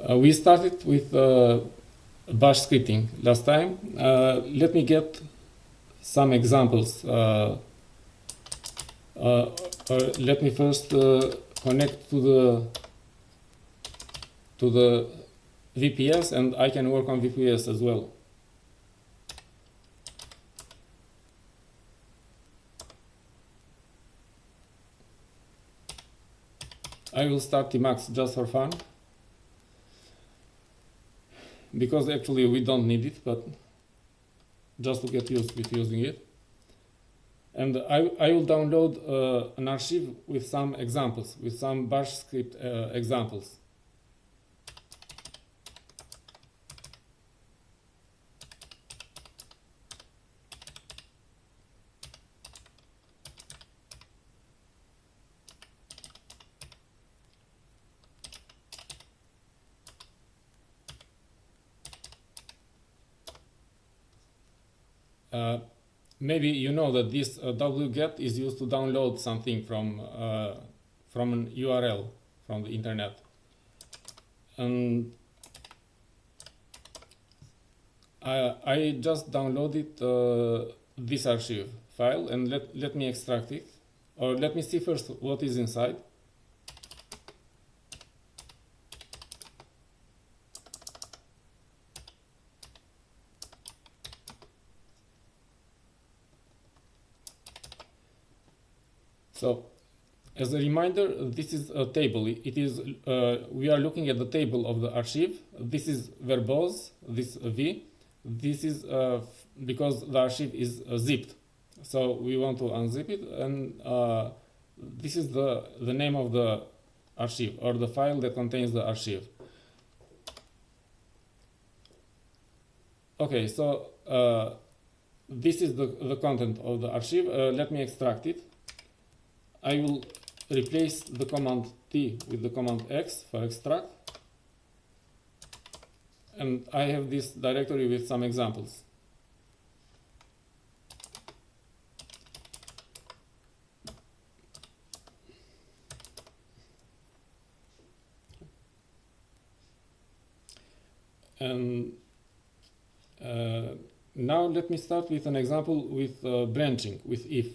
We started with bash scripting last time. Let me get some examples. Let me first connect to the VPS, and I can work on VPS as well. I will start Emacs just for fun, because actually we don't need it, but just to get used with using it. And I will download an archive with some examples, with some bash script examples. Maybe you know that this wget is used to download something from an URL from the internet. And I just downloaded this archive file, and let me extract it, or let me see first what is inside. So, as a reminder, this is a table. It is we are looking at the table of the archive. This is verbose, this v. This is because the archive is zipped. So we want to unzip it, and this is the name of the archive, or the file that contains the archive. Okay, so this is the content of the archive. Let me extract it. I will replace the command T with the command X for extract, and I have this directory with some examples. And now let me start with an example with branching, with if.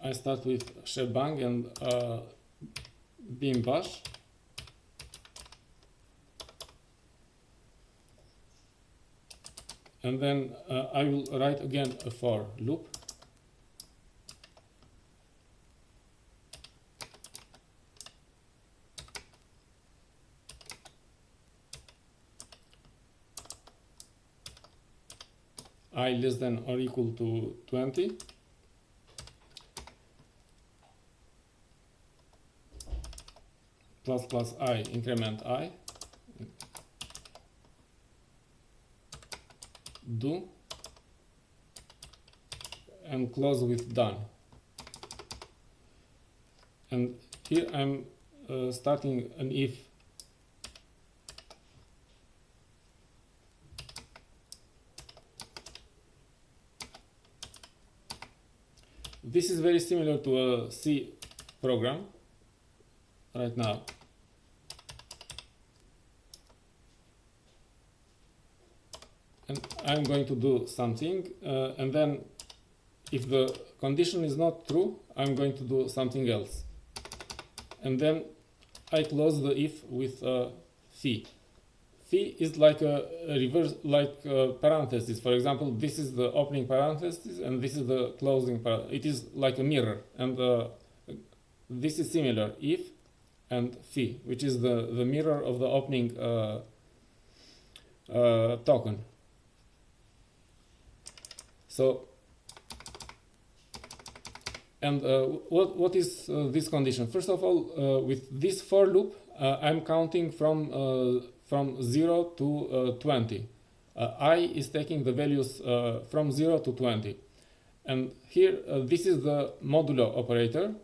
I start with shebang and beam bash. And then I will write again a for loop. I less than or equal to 20. Plus plus I, increment I, do, and close with done. And here I'm starting an if. This is very similar to a C program right now. And I'm going to do something, and then if the condition is not true, I'm going to do something else. And then I close the if with phi. Phi is like a reverse, like a parenthesis. For example, this is the opening parenthesis, and this is the closing parenthesis. It is like a mirror, and this is similar, if and phi, which is the mirror of the opening token. So, and what is this condition? First of all, with this for loop, I'm counting from 0 to 20. I is taking the values from 0 to 20. And here, this is the modulo operator.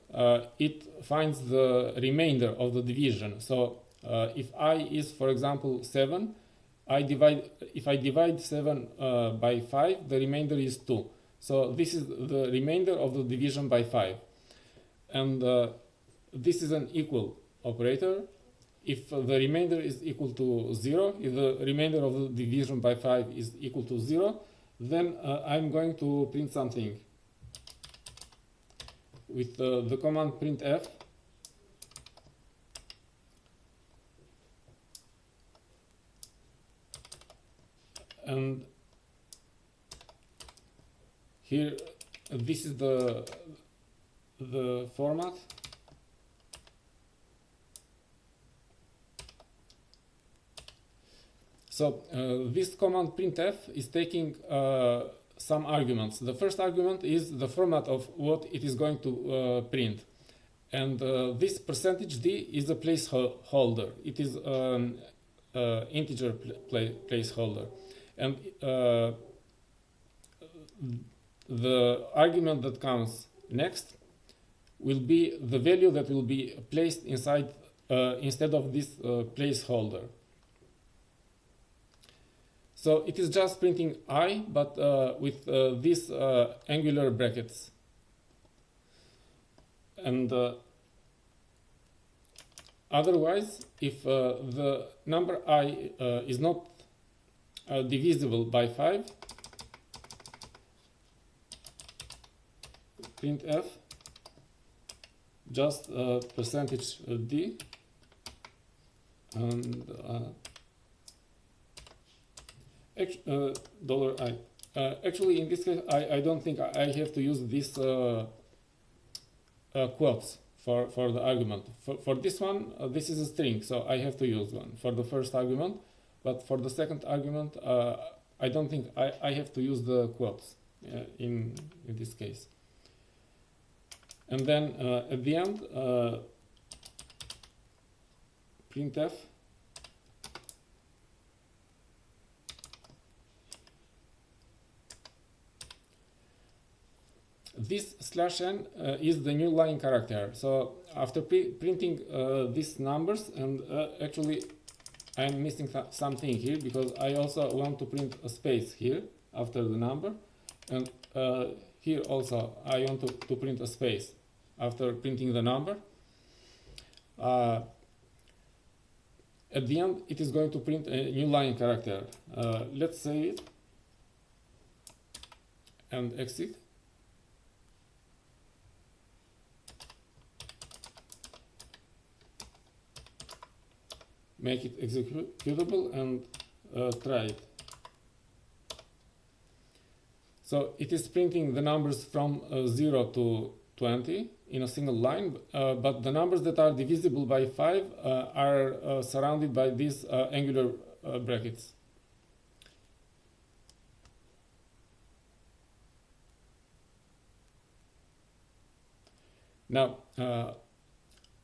It finds the remainder of the division. So if I is, for example, 7, if I divide 7 by 5, the remainder is 2. So this is the remainder of the division by 5. And this is an equal operator. If the remainder is equal to 0, if the remainder of the division by 5 is equal to 0, then I'm going to print something with the command printf. And here, this is the format. So this command printf is taking some arguments. The first argument is the format of what it is going to print. And this %d is a placeholder. It is an integer placeholder. And the argument that comes next will be the value that will be placed inside instead of this placeholder. So it is just printing I, but with these angular brackets. And otherwise, if the number I is not divisible by 5, printf just %d and $i. Actually, in this case, I don't think I have to use these quotes for the argument. For this one, this is a string, so I have to use one for the first argument. But for the second argument, I don't think I have to use the quotes in this case. And then at the end, printf this /n is the new line character. So after printing these numbers, and actually I'm missing something here because I also want to print a space here after the number, and here also I want to print a space after printing the number. At the end, it is going to print a new line character. Let's save it and exit. Make it executable and try it. So it is printing the numbers from 0 to 20 in a single line, but the numbers that are divisible by 5 are surrounded by these angular brackets. Now,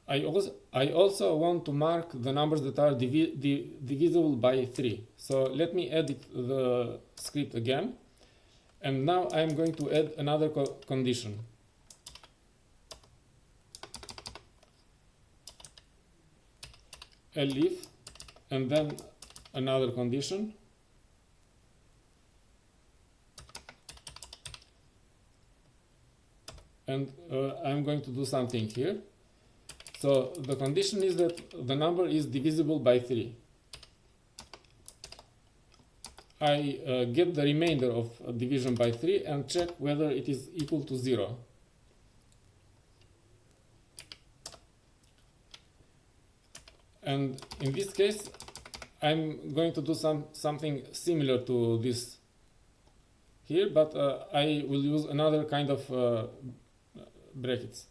I also want to mark the numbers that are divisible by 3. So let me edit the script again. And now I'm going to add another condition. elif, and then another condition. And I'm going to do something here. So the condition is that the number is divisible by 3. I get the remainder of division by 3 and check whether it is equal to 0. And in this case, I'm going to do something similar to this here, but I will use another kind of brackets.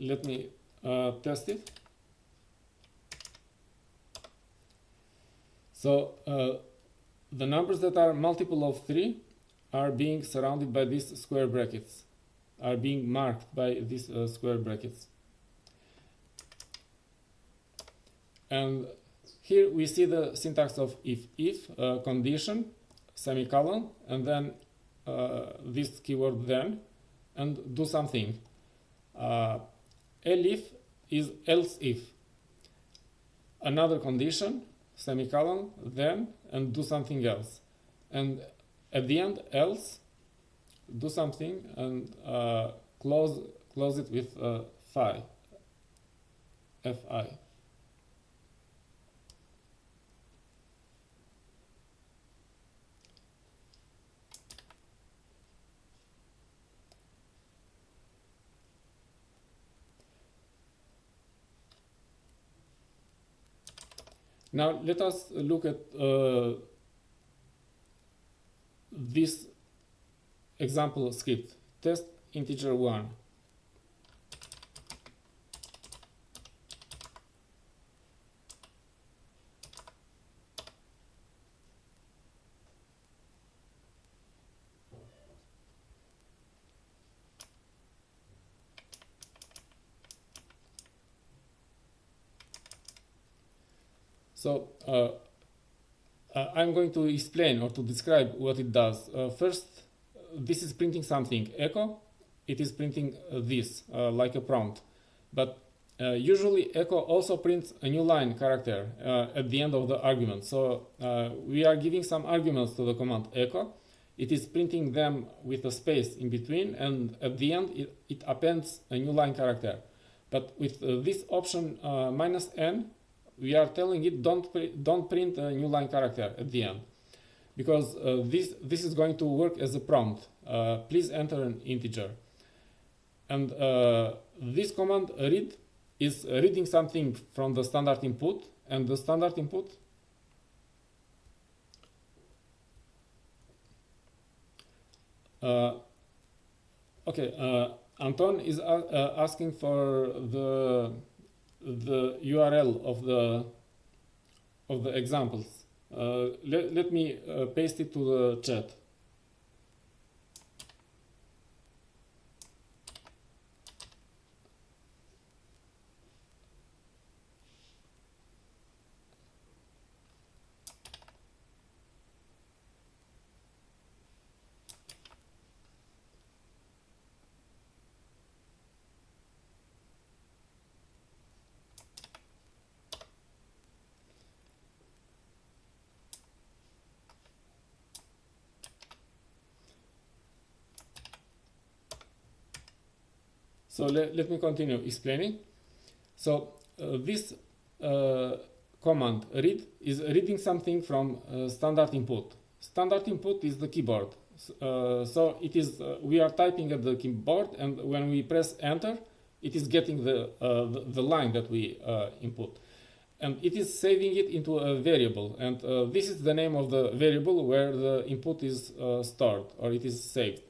Let me test it. So the numbers that are multiple of 3 are being surrounded by these square brackets, are being marked by these square brackets. And here we see the syntax of if condition, semicolon, and then this keyword then, and do something. Elif is else if. Another condition, semicolon, then, and do something else. And at the end, else, do something, and close it with fi. Now let us look at this example script, test integer 1. So I'm going to explain or to describe what it does. First, this is printing something, echo. It is printing this, like a prompt. But usually echo also prints a new line character at the end of the argument. So we are giving some arguments to the command echo. It is printing them with a space in between, and at the end it appends a new line character. But with this option -n, we are telling it don't print a new line character at the end, because this is going to work as a prompt. Please enter an integer. And this command read is reading something from the standard input, and the standard input Anton is asking for the URL of the examples. Let me paste it to the chat. So let me continue explaining. So this command read is reading something from standard input. Standard input is the keyboard. So it is we are typing at the keyboard, and when we press enter, it is getting the line that we input, and it is saving it into a variable. And this is the name of the variable where the input is stored, or it is saved.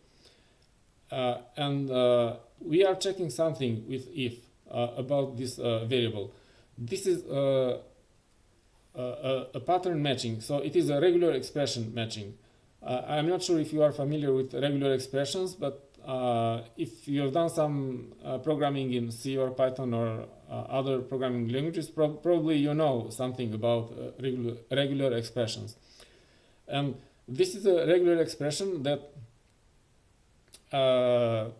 We are checking something with if about this variable. This is a pattern matching, so it is a regular expression matching. I'm not sure if you are familiar with regular expressions, but if you have done some programming in C or Python or other programming languages, probably you know something about regular expressions. And this is a regular expression that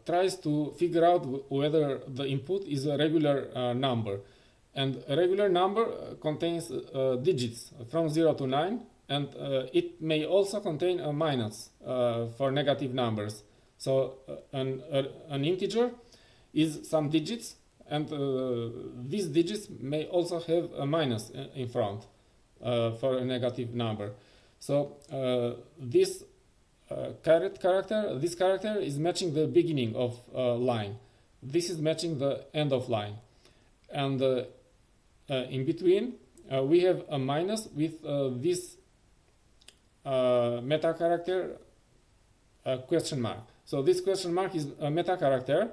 tries to figure out whether the input is a regular number. And a regular number contains digits from 0 to 9, and it may also contain a minus for negative numbers. So an integer is some digits, and these digits may also have a minus in front for a negative number. So this character is matching the beginning of line. This is matching the end of line. And in between, we have a minus with this meta character question mark. So this question mark is a meta character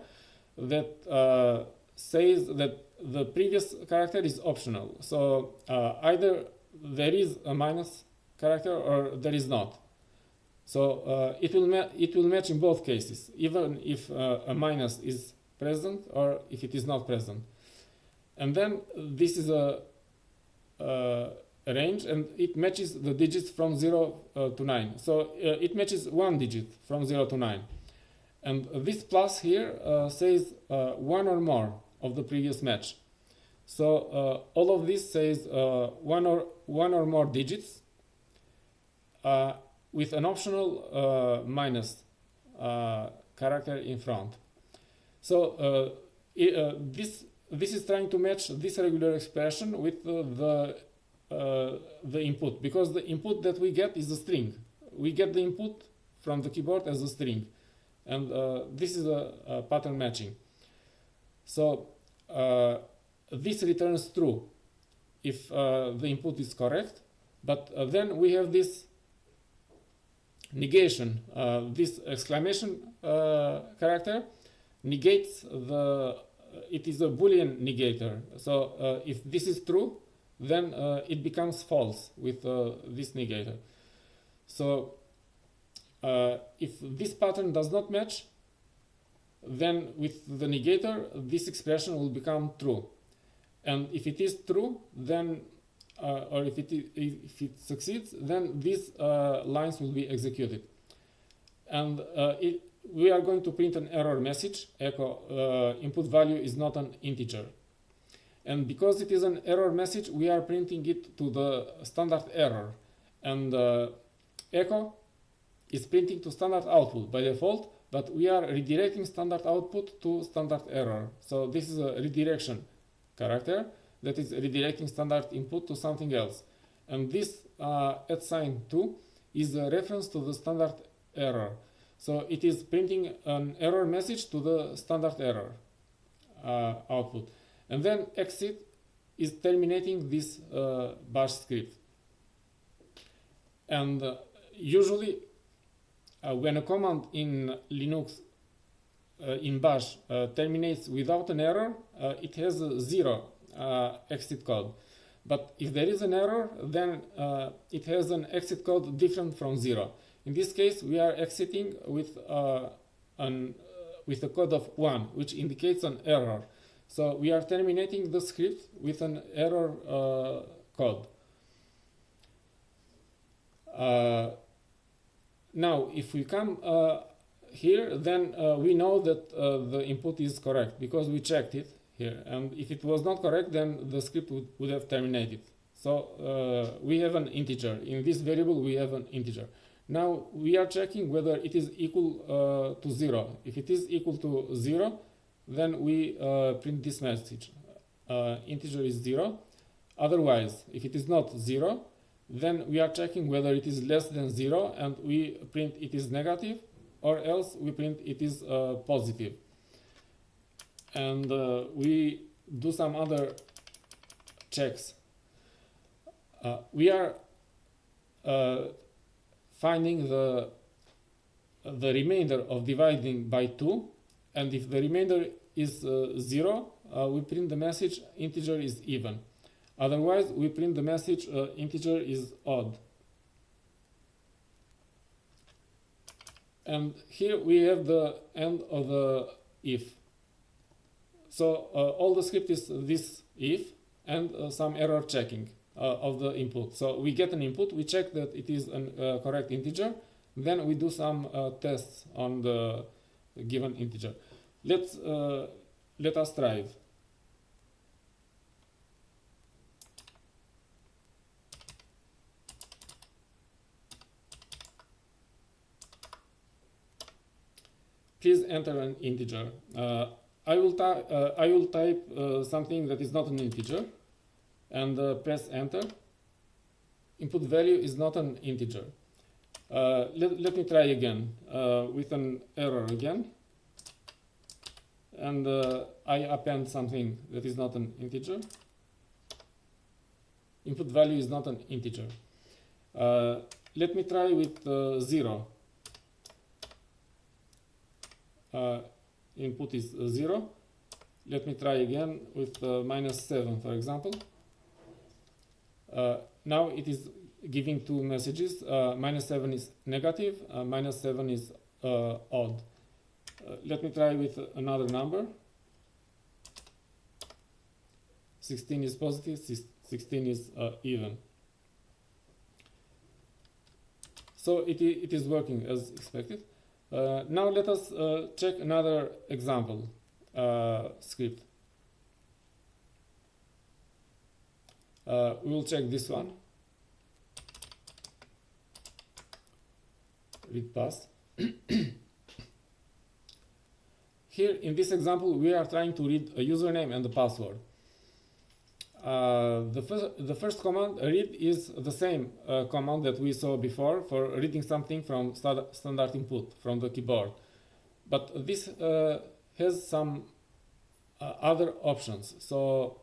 that says that the previous character is optional. So either there is a minus character or there is not. So it will match in both cases, even if a minus is present or if it is not present. And then this is a range, and it matches the digits from 0 to 9. So it matches one digit from 0 to 9. And this plus here says one or more of the previous match. So all of this says one or more digits with an optional minus character in front. So this is trying to match this regular expression with the input, because the input that we get is a string. We get the input from the keyboard as a string, and this is a pattern matching. So this returns true if the input is correct, but then we have this negation. This exclamation character negates it is a Boolean negator. So if this is true, then it becomes false with this negator. So if this pattern does not match, then with the negator this expression will become true. And if it is true, then or if it succeeds, then these lines will be executed. And we are going to print an error message, echo input value is not an integer. And because it is an error message, we are printing it to the standard error. And echo is printing to standard output by default, but we are redirecting standard output to standard error. So this is a redirection character that is redirecting standard input to something else. And this @2 is a reference to the standard error. So it is printing an error message to the standard error output. And then exit is terminating this bash script. And usually when a command in Linux in bash terminates without an error, it has a 0 exit code. But if there is an error, then it has an exit code different from 0. In this case, we are exiting with a code of 1, which indicates an error. So we are terminating the script with an error code. Now, if we come here, then we know that the input is correct because we checked it here. And if it was not correct, then the script would have terminated. So we have an integer. In this variable, we have an integer. Now we are checking whether it is equal to 0. If it is equal to 0, then we print this message. Integer is 0. Otherwise, if it is not 0, then we are checking whether it is less than 0, and we print it is negative, or else we print it is positive. And we do some other checks. We are finding the remainder of dividing by 2, and if the remainder is 0, we print the message integer is even. Otherwise, we print the message integer is odd. And here we have the end of the if. So all the script is this if and some error checking of the input. So we get an input, we check that it is a correct integer, then we do some tests on the given integer. Let us try it. Please enter an integer. I will type something that is not an integer and press enter. Input value is not an integer. Let me try again with an error again. And I append something that is not an integer. Input value is not an integer. Let me try with 0. Input is 0. Let me try again with -7, for example. Now it is giving two messages. -7 is negative, -7 is odd. Let me try with another number. 16 is positive, 16 is even. So it is working as expected. Now let us check another example script. We will check this one. Read pass. Here in this example we are trying to read a username and a password. The first command, read, is the same command that we saw before for reading something from standard input from the keyboard. But this has some other options. So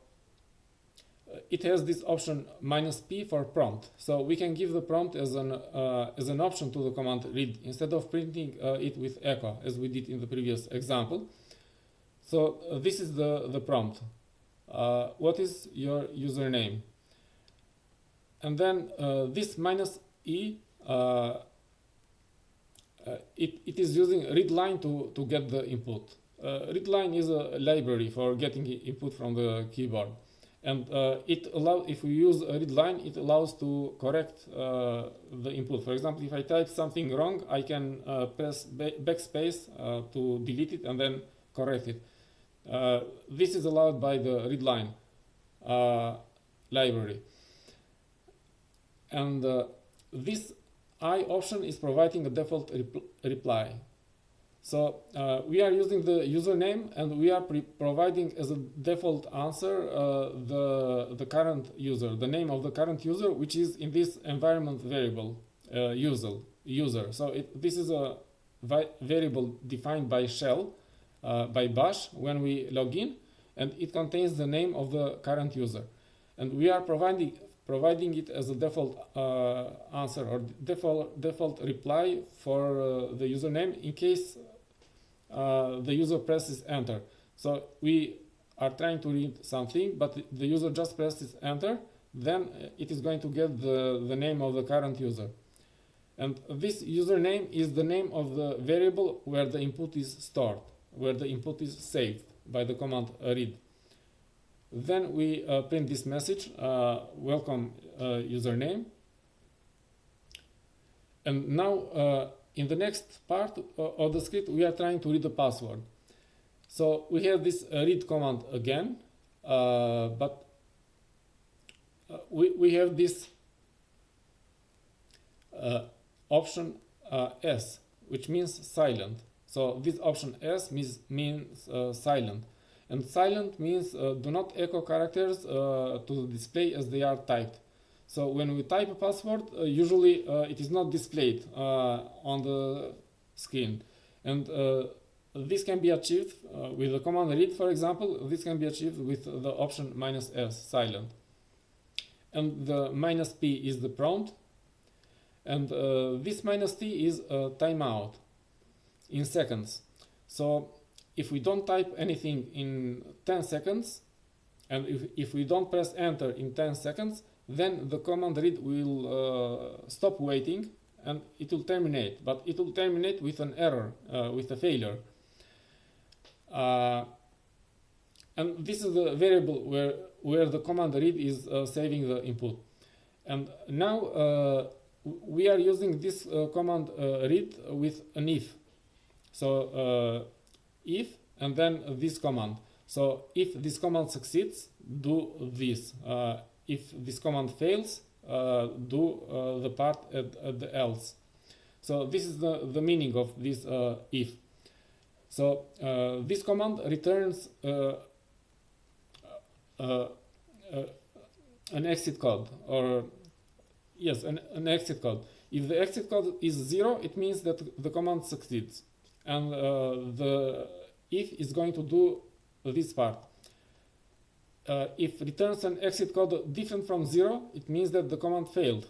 it has this option -p for prompt. So we can give the prompt as an option to the command read instead of printing it with echo as we did in the previous example. So this is the prompt. What is your username? And then this -e, it is using readline to get the input. Readline is a library for getting input from the keyboard, and if we use a readline, it allows to correct the input. For example, if I type something wrong, I can press backspace to delete it and then correct it. This is allowed by the readline library, and this I option is providing a default reply. So we are using the username and we are providing as a default answer the current user, the name of the current user, which is in this environment variable user. So this is a variable defined by shell, by bash when we log in, and it contains the name of the current user, and we are providing it as a default answer or default reply for the username in case the user presses enter. So we are trying to read something, but the user just presses enter, then it is going to get the name of the current user. And this username is the name of the variable where the input is stored, where the input is saved by the command read. Then we print this message, welcome username. And now in the next part of the script we are trying to read the password. So we have this read command again, but we have this option S, which means silent. So this option S means silent, and silent means do not echo characters to the display as they are typed. So when we type a password, usually it is not displayed on the screen, and this can be achieved with the command read. For example, this can be achieved with the option -S, silent, and the -p is the prompt, and this -t is a timeout in seconds. So if we don't type anything in 10 seconds, and if we don't press enter in 10 seconds, then the command read will stop waiting and it will terminate, but it will terminate with an error, with a failure. And this is the variable where the command read is saving the input. And now we are using this command read with an if. So if and then this command. So if this command succeeds, do this. If this command fails, do the part at the else. So this is the meaning of this if. So this command returns an exit code, or yes, an exit code. If the exit code is 0, it means that the command succeeds, and the if is going to do this part. If returns an exit code different from 0, it means that the command failed,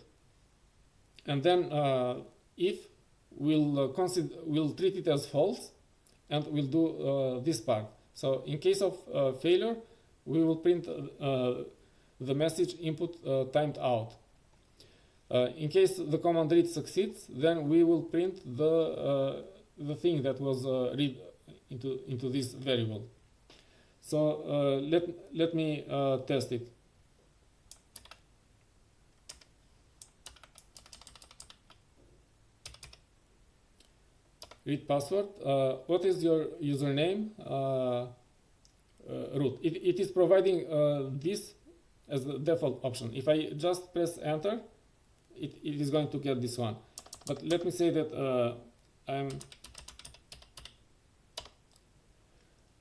and then if will treat it as false and will do this part. So in case of failure, we will print the message input timed out. In case the command read succeeds, then we will print the thing that was read into this variable. So let me test it. Read password. What is your username? Root. It is providing this as the default option. If I just press enter, it is going to get this one. But let me say that I'm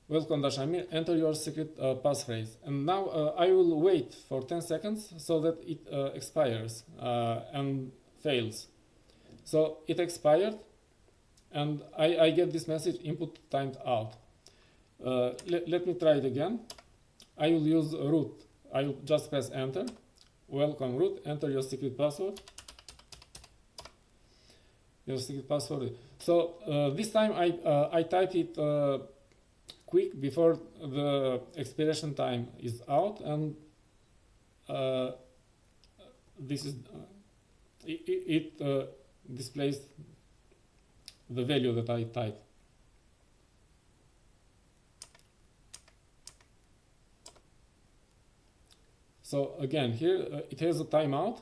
welcome-Amir, enter your secret passphrase. And now I will wait for 10 seconds so that it expires and fails. So it expired, and I get this message, input timed out. Let me try it again. I will use root. I will just press enter. Welcome root, enter your secret password. Your secret password. So this time I typed it quick before the expiration time is out, and this is it displays the value that I typed. So again, here it has a timeout.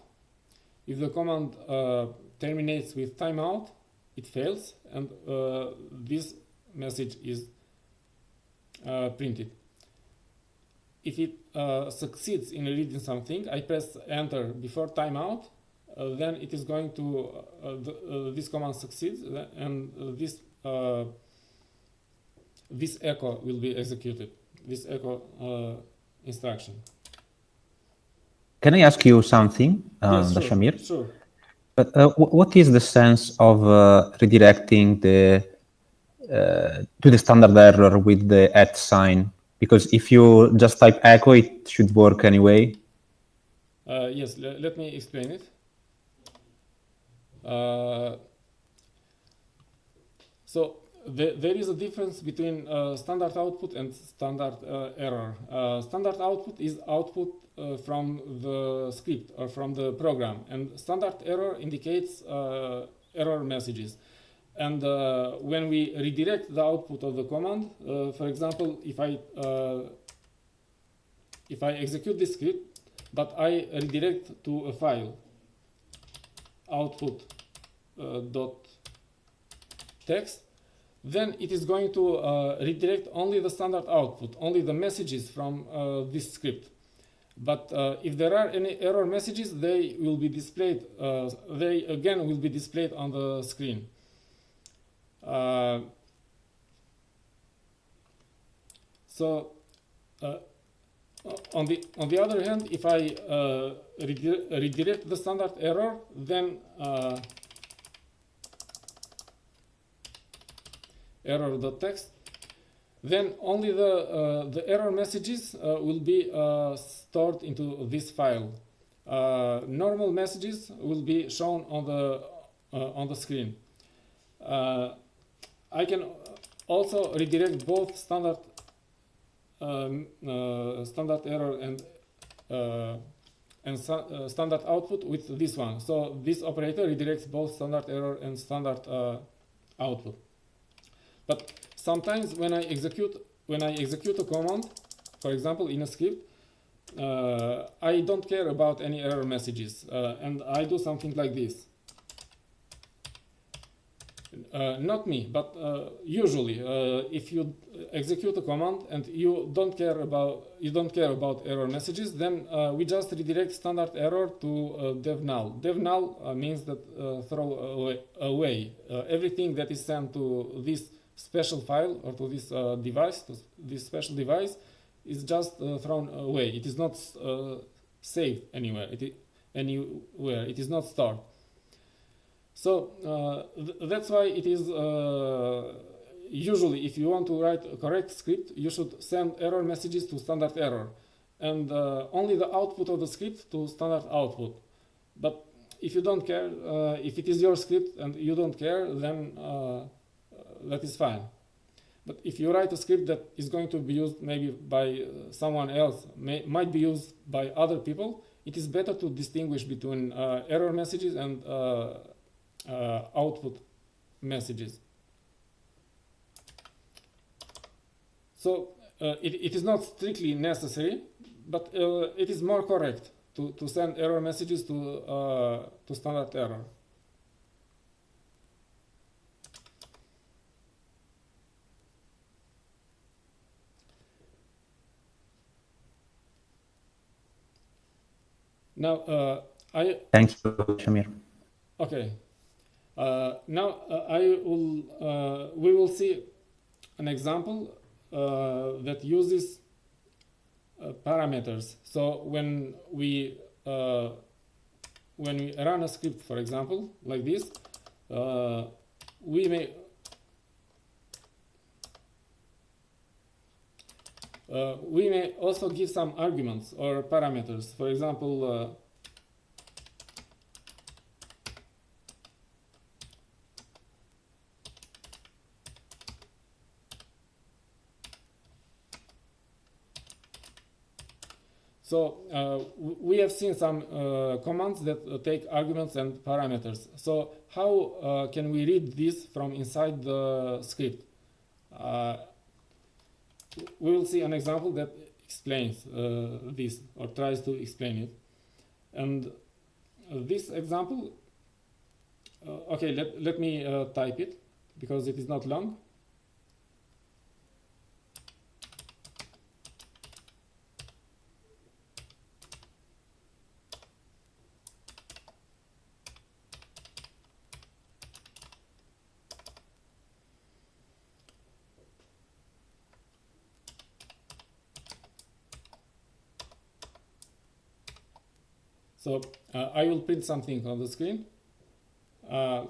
If the command terminates with timeout, it fails, and this message is printed. If it succeeds in reading something, I press enter before timeout, then it is going to this command succeeds, and this echo will be executed. This echo instruction. Can I ask you something, Yes, Dashamir? sure. But what is the sense of redirecting the to the standard error with the @ sign? Because if you just type echo, it should work anyway. Yes, let me explain it. So there is a difference between standard output and standard error. Standard output is output from the script or from the program, and standard error indicates error messages. And when we redirect the output of the command, for example, if I execute this script, but I redirect to a file, output dot text, then it is going to redirect only the standard output, only the messages from this script. But if there are any error messages, they will be displayed. They again will be displayed on the screen. So on the other hand, if I redirect the standard error, then error.text, then only the error messages will be stored into this file. Normal messages will be shown on the screen. I can also redirect both standard error and standard output with this one. So this operator redirects both standard error and standard output. But sometimes when I execute a command, for example in a script, I don't care about any error messages, and I do something like this. Not me, but usually, if you execute a command and you don't care about error messages, then we just redirect standard error to dev null. Dev null means that throw away everything that is sent to this special file or to this device, to this special device, is just thrown away. It is not saved anywhere. It is not stored. So that's why it is usually, if you want to write a correct script, you should send error messages to standard error, and only the output of the script to standard output. But if you don't care, if it is your script and you don't care, then that is fine. But if you write a script that is going to be used maybe by someone else, might be used by other people, it is better to distinguish between error messages and output messages. So it is not strictly necessary, but it is more correct to send error messages to standard error. Now Thank you, Shamir. Okay. Now we will see an example that uses parameters. So when we run a script, for example, like this, we may also give some arguments or parameters. For example, so we have seen some commands that take arguments and parameters. So how can we read this from inside the script? We will see an example that explains this or tries to explain it. And this example, okay, let me type it because it is not long. So I will print something on the screen, and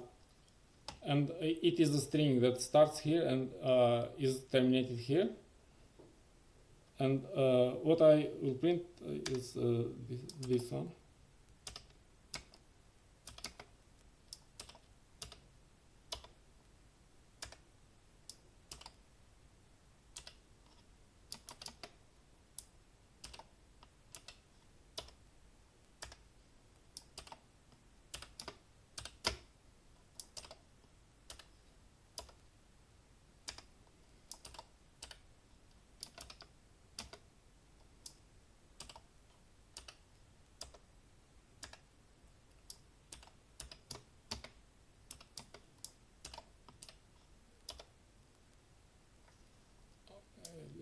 it is a string that starts here and is terminated here. And what I will print is this one.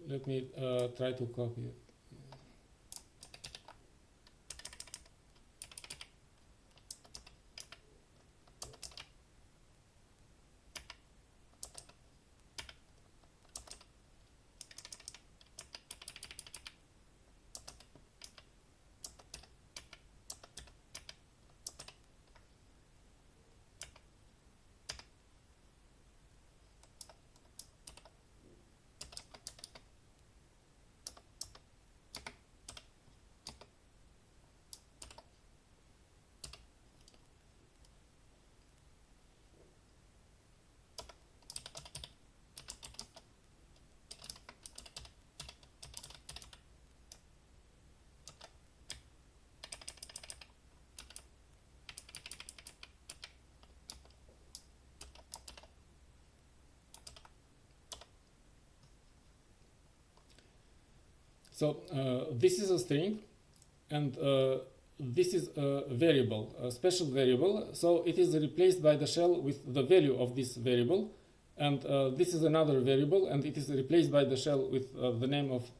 Let me try to copy it. So this is a string, and this is a variable, a special variable. So it is replaced by the shell with the value of this variable, and this is another variable, and it is replaced by the shell with the name of,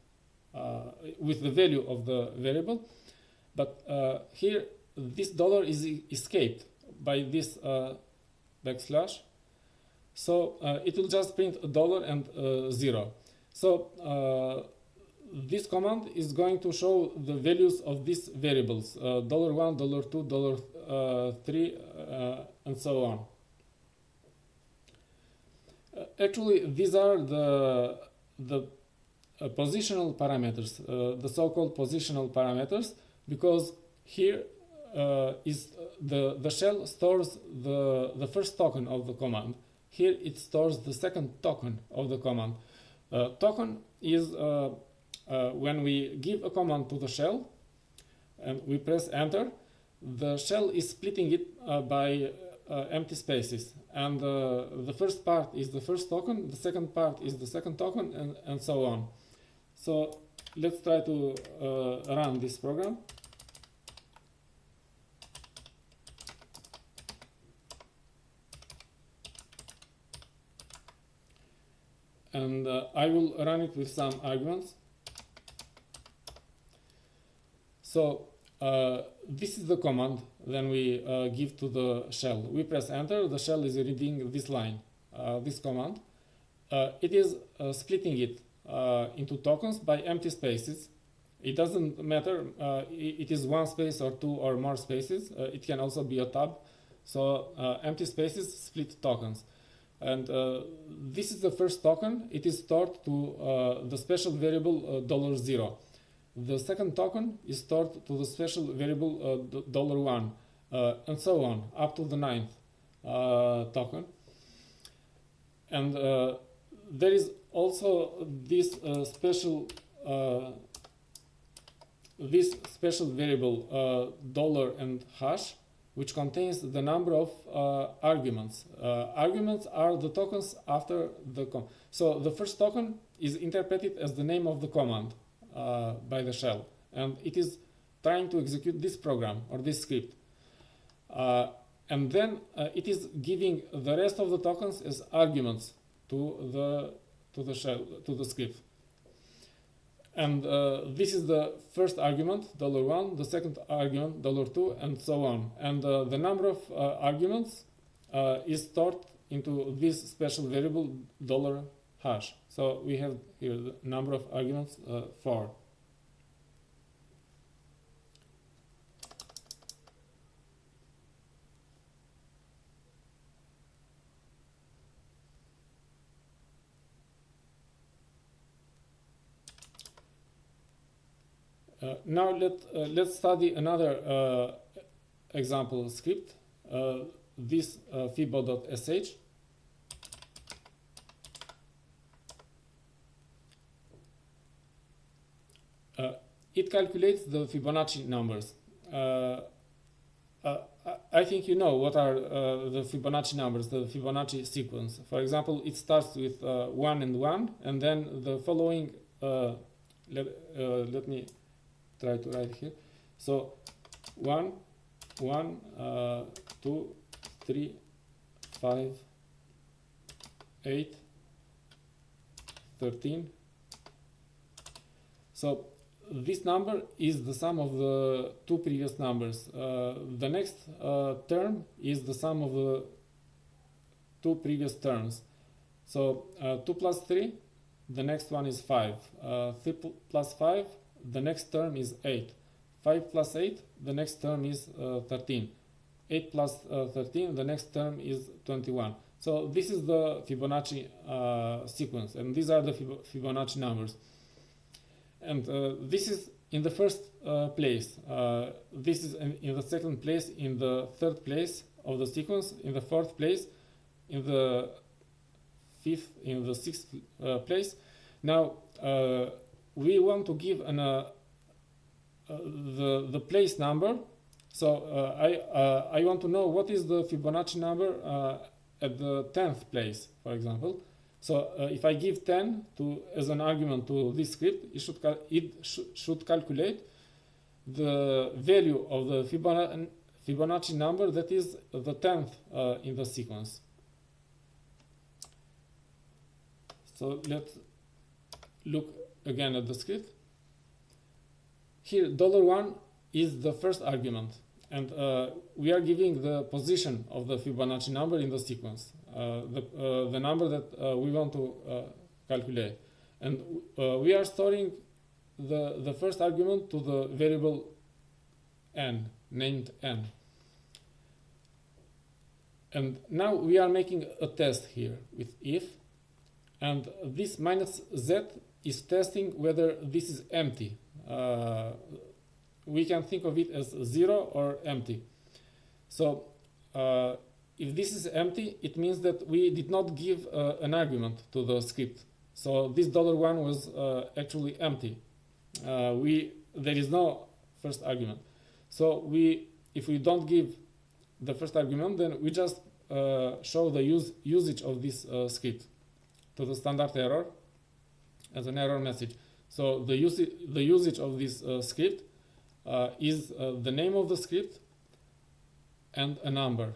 with the value of the variable. But here, this dollar is escaped by this backslash. So it will just print a dollar and 0. So this command is going to show the values of these variables, $1, $2, $3, and so on. Actually, these are the positional parameters, the so-called positional parameters, because here is the shell stores the first token of the command. Here it stores the second token of the command. Token is when we give a command to the shell, and we press enter, the shell is splitting it by empty spaces, and the first part is the first token, the second part is the second token, and so on. So let's try to run this program. And I will run it with some arguments. So this is the command then we give to the shell. We press enter, the shell is reading this line, this command. It is splitting it into tokens by empty spaces. It doesn't matter, it is one space or two or more spaces. It can also be a tab. So empty spaces split tokens. And this is the first token. It is stored to the special variable $0. The second token is stored to the special variable $1, and so on, up to the 9th token. And there is also this special variable dollar and hash, which contains the number of arguments. Arguments are the tokens after the so the first token is interpreted as the name of the command by the shell, and it is trying to execute this program or this script. And then it is giving the rest of the tokens as arguments to the shell, to the script. And this is the first argument, $1, the second argument, $2, and so on. And the number of arguments is stored into this special variable $hash. So we have here the number of arguments 4. Now let's study another example script, this fibo.sh. It calculates the Fibonacci numbers. I think you know what are the Fibonacci numbers, the Fibonacci sequence. For example, it starts with 1 and 1, and then the following, let me try to write here. So 1, 2, 3, 5, 8, 13. So this number is the sum of the two previous numbers. The next term is the sum of the two previous terms. So 2 plus 3, the next one is 5. 3 plus 5, the next term is 8. 5 plus 8, the next term is 13. 8 plus 13, the next term is 21. So this is the Fibonacci sequence, and these are the Fibonacci numbers. And this is in the first place. This is in the second place, in the third place of the sequence, in the fourth place, in the fifth, in the sixth place. Now we want to give the place number. So I want to know what is the Fibonacci number at the 10th place, for example. So if I give 10 as an argument to this script, it should calculate the value of the Fibonacci number that is the 10th in the sequence. So let's look again at the script. Here $1 is the first argument, and we are giving the position of the Fibonacci number in the sequence, the number that we want to calculate. And we are storing the first argument to the variable n, named n. And now we are making a test here with if, and this minus z is testing whether this is empty. We can think of it as 0 or empty. So if this is empty, it means that we did not give an argument to the script. So this $1 was actually empty. There is no first argument. So if we don't give the first argument, then we just show the usage of this script to the standard error as an error message. So the usage of this script is the name of the script and a number,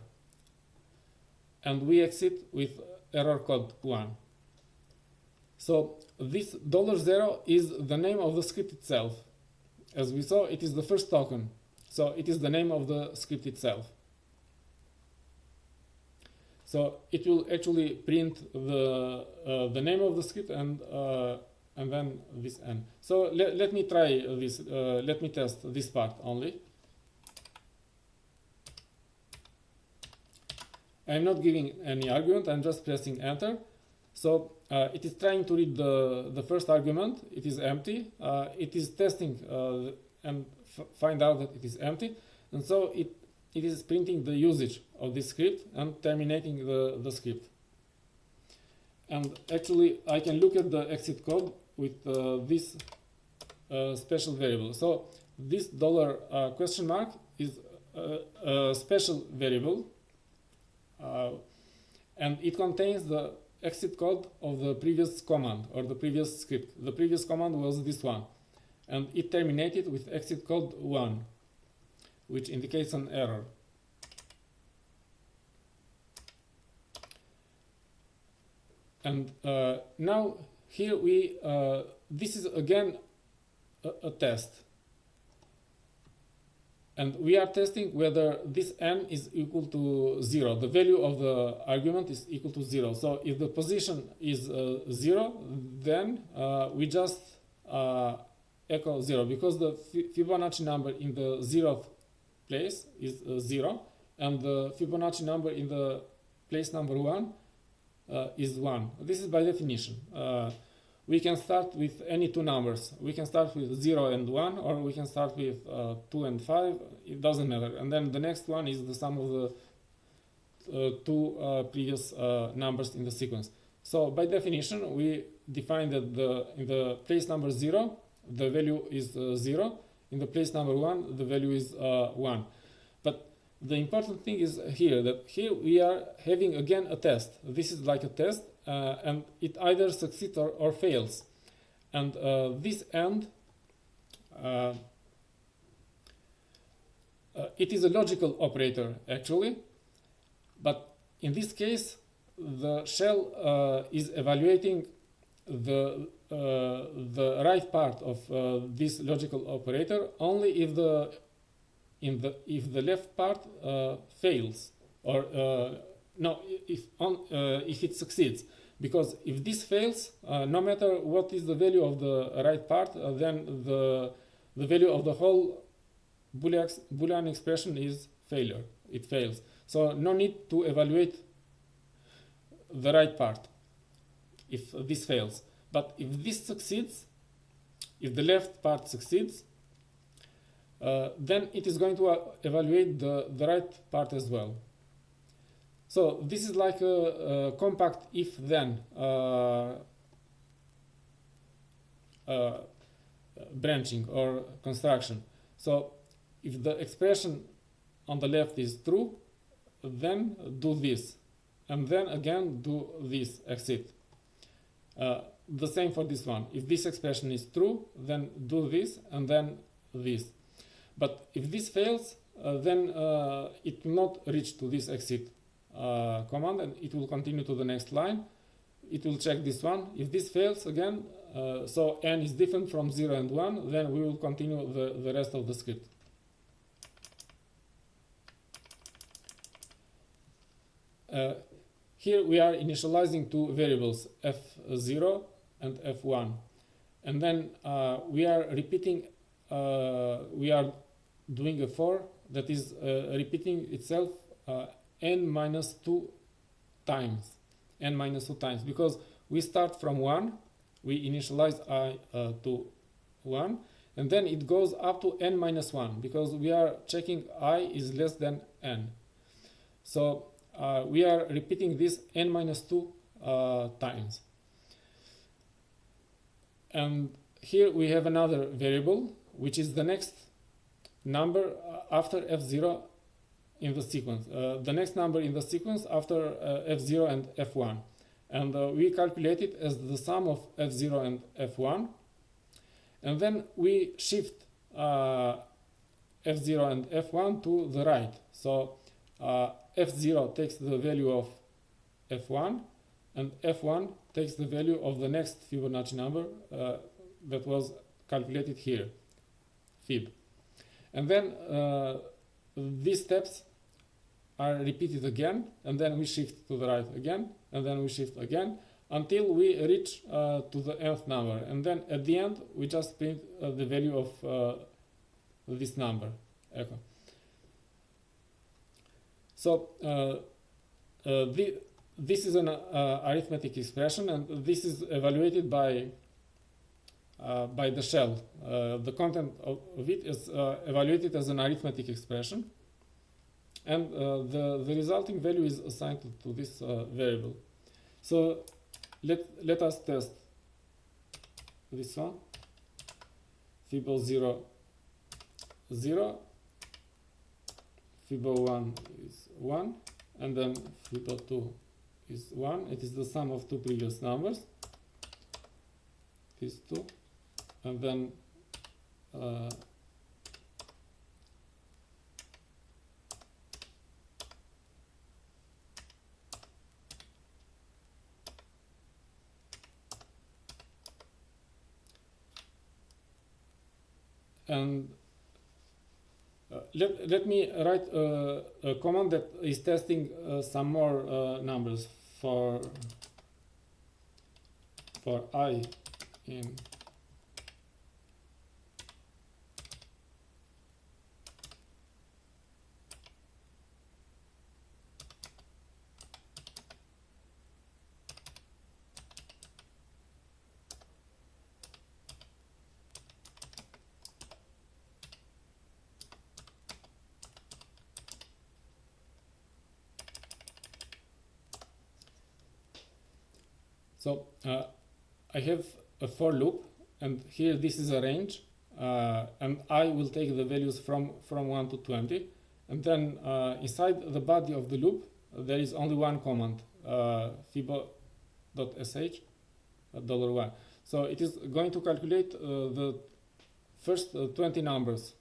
and we exit with error code 1. So this $0 is the name of the script itself. As we saw, it is the first token, so it is the name of the script itself. So it will actually print the name of the script and then this n. So let me try this. Let me test this part only. I'm not giving any argument. I'm just pressing enter. So it is trying to read the first argument. It is empty. It is testing and find out that it is empty, and so it is printing the usage of this script and terminating the script. And actually, I can look at the exit code with this special variable. So this $question mark is a special variable, and it contains the exit code of the previous command or the previous script. The previous command was this one, and it terminated with exit code 1, which indicates an error. And now here this is again a test, and we are testing whether this n is equal to 0. The value of the argument is equal to 0. So if the position is 0, then we just echo 0, because the Fibonacci number in the 0th place is 0, and the Fibonacci number in the place number 1 is 1. This is by definition. We can start with any two numbers. We can start with 0 and 1, or we can start with 2 and 5. It doesn't matter. And then the next one is the sum of the two previous numbers in the sequence. So by definition, we define that in the place number 0, the value is 0. In the place number 1, the value is 1. But the important thing is that here we are having again a test. This is like a test, and it either succeeds or fails. And this end, it is a logical operator actually, but in this case, the shell is evaluating the right part of this logical operator only if the left part fails, or if it succeeds. Because if this fails, no matter what is the value of the right part, then the value of the whole Boolean expression is failure. It fails. So no need to evaluate the right part if this fails. But if this succeeds, if the left part succeeds, then it is going to evaluate the right part as well. So this is like a compact if-then branching or construction. So if the expression on the left is true, then do this, and then again do this exit. The same for this one. If this expression is true, then do this and then this. But if this fails, then it will not reach to this exit command, and it will continue to the next line. It will check this one. If this fails again, so n is different from 0 and 1, then we will continue the rest of the script. Here we are initializing two variables, f0 and f1, and then we are repeating, we are doing a for that is repeating itself n-2 times, because we start from 1, we initialize I to 1, and then it goes up to n-1, because we are checking I is less than n. So we are repeating this n-2 times. And here we have another variable, which is the next number after F0 in the sequence, the next number in the sequence after F0 and F1. And we calculate it as the sum of F0 and F1. And then we shift F0 and F1 to the right. So F0 takes the value of F1, and F1 takes the value of the next Fibonacci number that was calculated here, Fib. And then these steps are repeated again, and then we shift to the right again, and then we shift again, until we reach to the nth number. And then at the end, we just print the value of this number, echo. So this is an arithmetic expression, and this is evaluated by the shell. The content of it is evaluated as an arithmetic expression, and the resulting value is assigned to this variable. So let us test this one. Fibo 0, 0. Fibo 1 is 1, and then Fibo 2 is 1. It is the sum of two previous numbers, these two, and then let me write a command that is testing some more numbers for I in So I have a for loop, and here this is a range, and I will take the values from 1 to 20, and then inside the body of the loop there is only one command, fibo.sh $1. So it is going to calculate the first 20 numbers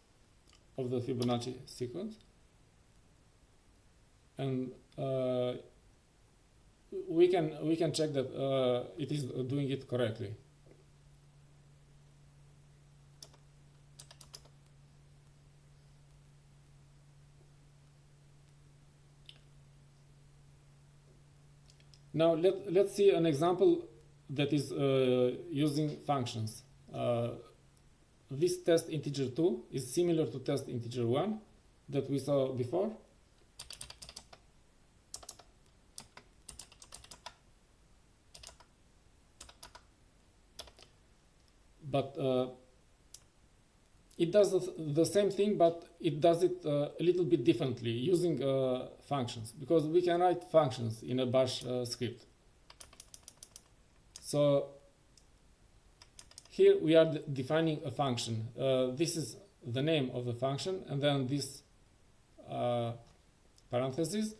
of the Fibonacci sequence, and we can check that it is doing it correctly. Now let's see an example that is using functions. This test integer 2 is similar to test integer 1 that we saw before. But it does the same thing, but it does it a little bit differently using functions, because we can write functions in a bash script. So here we are defining a function. This is the name of the function, and then this parentheses.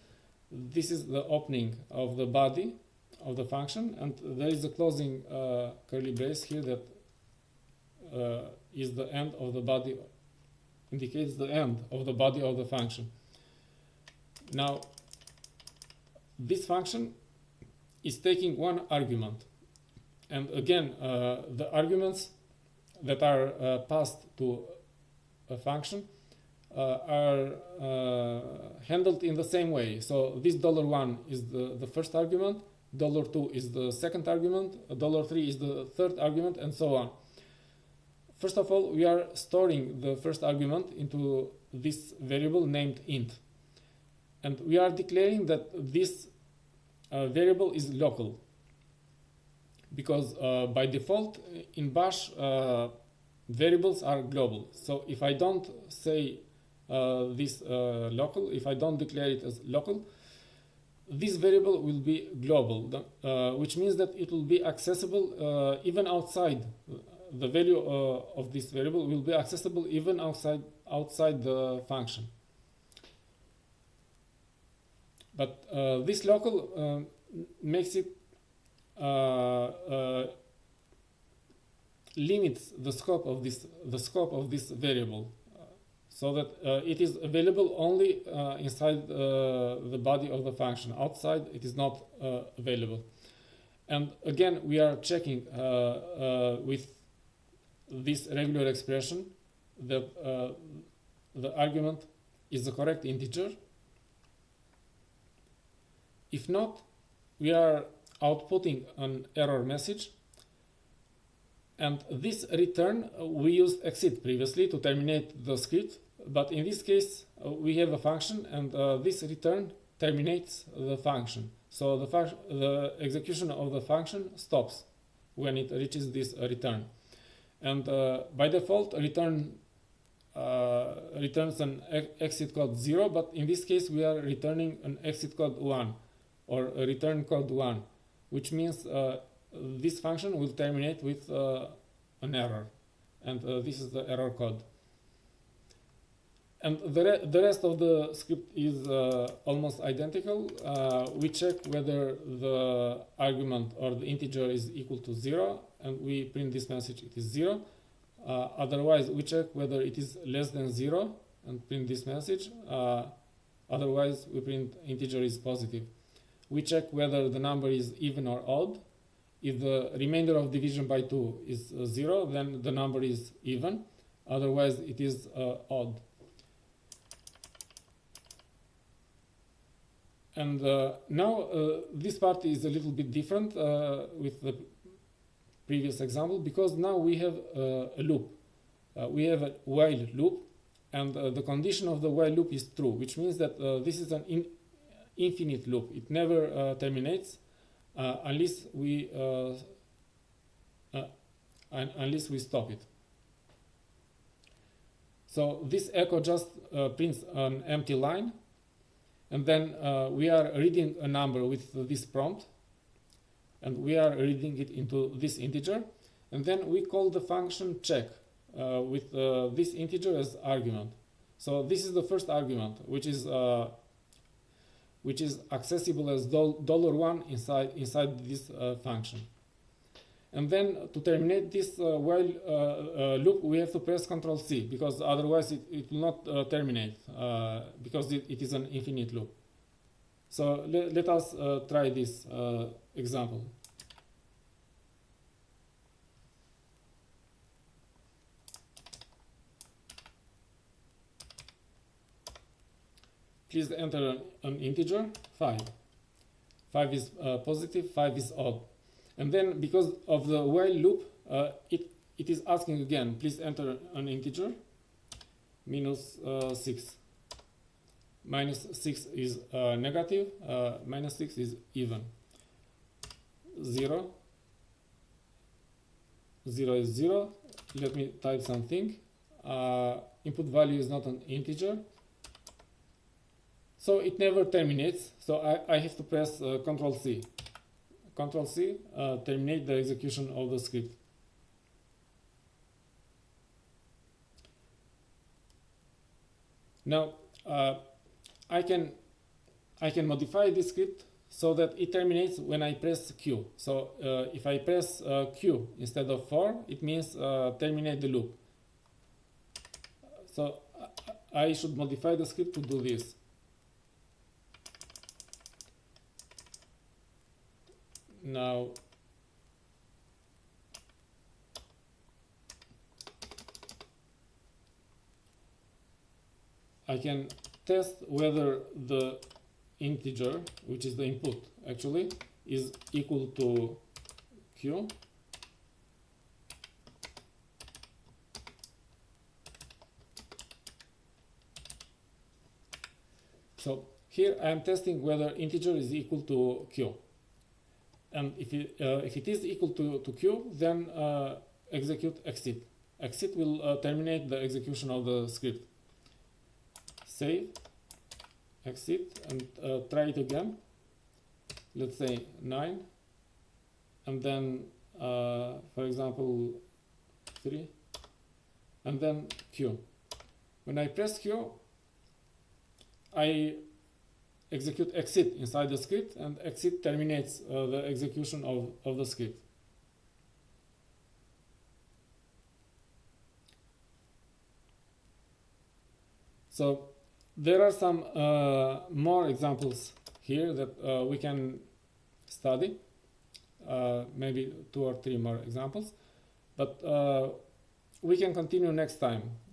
This is the opening of the body of the function, and there is a closing curly brace here that is the end of the body, indicates the end of the body of the function. Now, this function is taking one argument, and again, the arguments that are passed to a function are handled in the same way. So this $1 is the first argument, $2 is the second argument, $3 is the third argument, and so on. First of all, we are storing the first argument into this variable named int, and we are declaring that this variable is local, because by default in bash variables are global. So if I don't say this local, if I don't declare it as local, this variable will be global, which means that it will be accessible even outside the value of this variable will be accessible even outside the function. But this local makes it limits the scope of this variable, so that it is available only inside the body of the function. Outside, it is not available. And again, we are checking with this regular expression that the argument is the correct integer. If not, we are outputting an error message. And this return, we used exit previously to terminate the script, but in this case we have a function, and this return terminates the function. So the execution of the function stops when it reaches this return. And by default, return returns an exit code 0, but in this case we are returning an exit code 1 or a return code 1, which means this function will terminate with an error, and this is the error code. And the rest of the script is almost identical. We check whether the argument or the integer is equal to 0, and we print this message, it is 0. Otherwise, we check whether it is less than 0 and print this message. Otherwise, we print integer is positive. We check whether the number is even or odd. If the remainder of division by 2 is 0, then the number is even. Otherwise, it is odd. And now this part is a little bit different with the previous example, because now we have a loop. We have a while loop, and the condition of the while loop is true, which means that this is an infinite loop. It never terminates unless we stop it. So this echo just prints an empty line, and then we are reading a number with this prompt, and we are reading it into this integer, and then we call the function check with this integer as argument. So this is the first argument, which is accessible as $1 inside this function. And then to terminate this while loop, we have to press Ctrl C, because otherwise it will not terminate, because it is an infinite loop. So let us try this example. Please enter an integer, 5. 5 is positive, 5 is odd. And then, because of the while loop, it is asking again, please enter an integer, minus 6. Minus 6 is negative, minus 6 is even. 0. 0 is 0. Let me type something. Input value is not an integer. So it never terminates, so I have to press Ctrl C. Ctrl C, terminate the execution of the script. Now I can modify this script so that it terminates when I press Q. So if I press Q instead of 4, it means terminate the loop. So I should modify the script to do this. Now I can test whether the integer, which is the input actually, is equal to Q. So here I am testing whether integer is equal to Q. And if it is equal to Q, then execute exit. Exit will terminate the execution of the script. Save, exit, and try it again. Let's say 9, and then, for example, 3, and then Q. When I press Q, I execute exit inside the script, and exit terminates the execution of the script. So there are some more examples here that we can study, maybe 2 or 3 more examples, but we can continue next time.